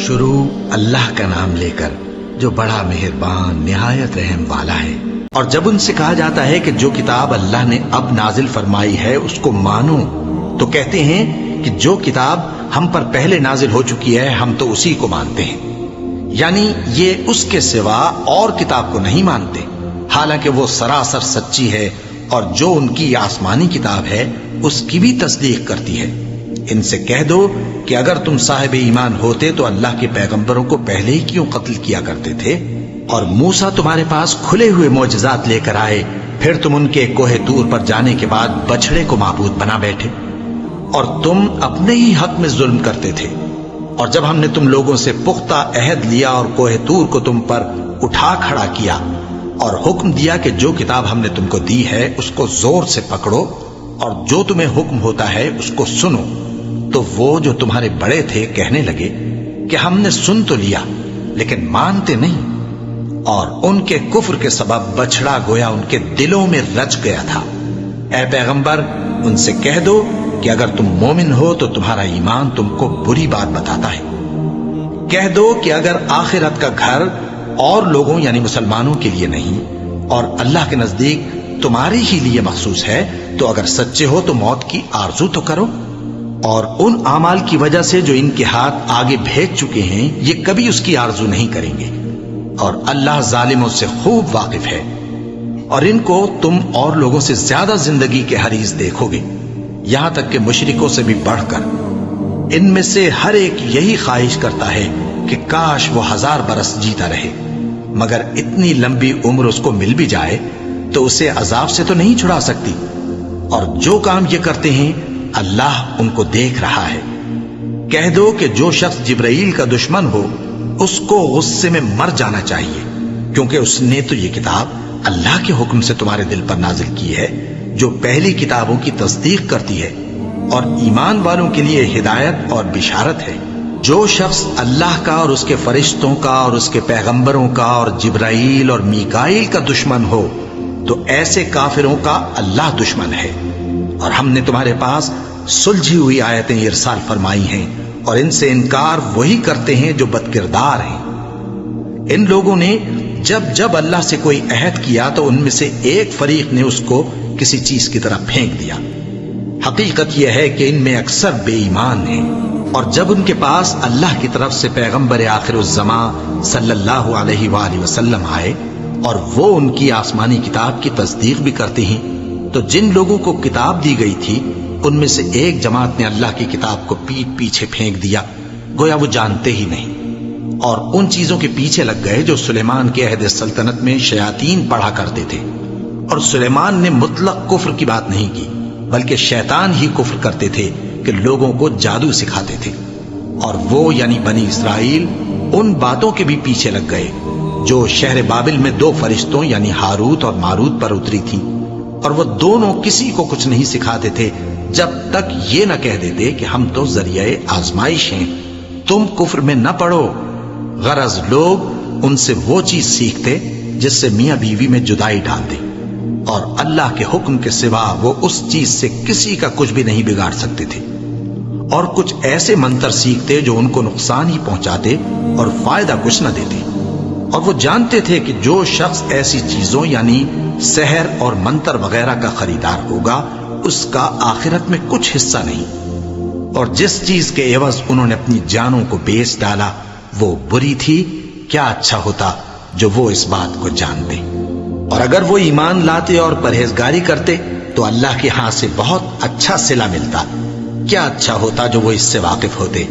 شروع اللہ کا نام لے کر جو بڑا مہربان نہایت رحم والا ہے۔ اور جب ان سے کہا جاتا ہے کہ جو کتاب اللہ نے اب نازل فرمائی ہے اس کو مانو، تو کہتے ہیں کہ جو کتاب ہم پر پہلے نازل ہو چکی ہے ہم تو اسی کو مانتے ہیں، یعنی یہ اس کے سوا اور کتاب کو نہیں مانتے، حالانکہ وہ سراسر سچی ہے اور جو ان کی آسمانی کتاب ہے اس کی بھی تصدیق کرتی ہے۔ ان سے کہہ دو کہ اگر تم صاحب ایمان ہوتے تو اللہ کے پیغمبروں کو پہلے ہی کیوں قتل کیا کرتے تھے؟ اور موسیٰ تمہارے پاس کھلے ہوئے معجزات لے کر آئے، پھر تم ان کے کوہ طور پر جانے کے بعد بچڑے کو معبود بنا بیٹھے، اور تم اپنے ہی حق میں ظلم کرتے تھے۔ اور جب ہم نے تم لوگوں سے پختہ عہد لیا اور کوہ طور کو تم پر اٹھا کھڑا کیا اور حکم دیا کہ جو کتاب ہم نے تم کو دی ہے اس کو زور سے پکڑو اور جو تمہیں حکم ہوتا ہے اس کو سنو، تو وہ جو تمہارے بڑے تھے کہنے لگے کہ ہم نے سن تو لیا لیکن مانتے نہیں، اور ان کے کفر کے سبب بچڑا گویا ان کے دلوں میں رچ گیا تھا۔ اے پیغمبر ان سے کہہ دو کہ اگر تم مومن ہو تو تمہارا ایمان تم کو بری بات بتاتا ہے۔ کہہ دو کہ اگر آخرت کا گھر اور لوگوں یعنی مسلمانوں کے لیے نہیں اور اللہ کے نزدیک تمہارے ہی لیے مخصوص ہے تو اگر سچے ہو تو موت کی آرزو تو کرو، اور ان اعمال کی وجہ سے جو ان کے ہاتھ آگے بھیج چکے ہیں یہ کبھی اس کی آرزو نہیں کریں گے، اور اللہ ظالموں سے خوب واقف ہے۔ اور ان کو تم اور لوگوں سے زیادہ زندگی کے حریص دیکھو گے، یہاں تک کہ مشرکوں سے بھی بڑھ کر۔ ان میں سے ہر ایک یہی خواہش کرتا ہے کہ کاش وہ 1000 برس جیتا رہے، مگر اتنی لمبی عمر اس کو مل بھی جائے تو اسے عذاب سے تو نہیں چھڑا سکتی۔ اور جو کام یہ کرتے ہیں اللہ ان کو دیکھ رہا ہے۔ کہہ دو کہ جو شخص جبرائیل کا دشمن ہو اس کو غصے میں مر جانا چاہیے، کیونکہ اس نے تو یہ کتاب اللہ کے حکم سے تمہارے دل پر نازل کی ہے جو پہلی کتابوں کی تصدیق کرتی ہے اور ایمان والوں کے لیے ہدایت اور بشارت ہے۔ جو شخص اللہ کا اور اس کے فرشتوں کا اور اس کے پیغمبروں کا اور جبرائیل اور میکائیل کا دشمن ہو تو ایسے کافروں کا اللہ دشمن ہے۔ اور ہم نے تمہارے پاس سلجھی ہوئی آیتیں ارسال فرمائی ہیں اور ان سے انکار وہی کرتے ہیں جو بد کردار ہیں۔ ان لوگوں نے جب اللہ سے کوئی عہد کیا تو ان میں سے ایک فریق نے اس کو کسی چیز کی طرح پھینک دیا۔ حقیقت یہ ہے کہ ان میں اکثر بے ایمان ہیں، اور جب ان کے پاس اللہ کی طرف سے پیغمبر آخر الزمان صلی اللہ علیہ وآلہ وسلم آئے اور وہ ان کی آسمانی کتاب کی تصدیق بھی کرتے ہیں، تو جن لوگوں کو کتاب دی گئی تھی ان میں سے ایک جماعت نے اللہ کی کتاب کو پیٹ پیچھے پھینک دیا، گویا وہ جانتے ہی نہیں، اور ان چیزوں کے پیچھے لگ گئے جو سلیمان کے عہد سلطنت میں شیاطین پڑھا کرتے تھے۔ اور سلیمان نے مطلق کفر کی بات نہیں کی، بلکہ شیطان ہی کفر کرتے تھے کہ لوگوں کو جادو سکھاتے تھے، اور وہ یعنی بنی اسرائیل ان باتوں کے بھی پیچھے لگ گئے جو شہر بابل میں 2 فرشتوں یعنی ہاروت اور ماروت پر اتری تھی، اور وہ دونوں کسی کو کچھ نہیں سکھاتے تھے جب تک یہ نہ کہہ دیتے کہ ہم تو ذریعہ آزمائش ہیں، تم کفر میں نہ پڑو۔ غرض لوگ ان سے وہ چیز سیکھتے جس سے میاں بیوی میں جدائی ڈال دے، اور اللہ کے حکم کے سوا وہ اس چیز سے کسی کا کچھ بھی نہیں بگاڑ سکتے تھے، اور کچھ ایسے منتر سیکھتے جو ان کو نقصان ہی پہنچاتے اور فائدہ کچھ نہ دیتے۔ اور وہ جانتے تھے کہ جو شخص ایسی چیزوں یعنی سحر اور منتر وغیرہ کا خریدار ہوگا اس کا آخرت میں کچھ حصہ نہیں، اور جس چیز کے عوض انہوں نے اپنی جانوں کو بیچ ڈالا وہ بری تھی، کیا اچھا ہوتا جو وہ اس بات کو جانتے۔ اور اگر وہ ایمان لاتے اور پرہیزگاری کرتے تو اللہ کے ہاں سے بہت اچھا صلہ ملتا، کیا اچھا ہوتا جو وہ اس سے واقف ہوتے۔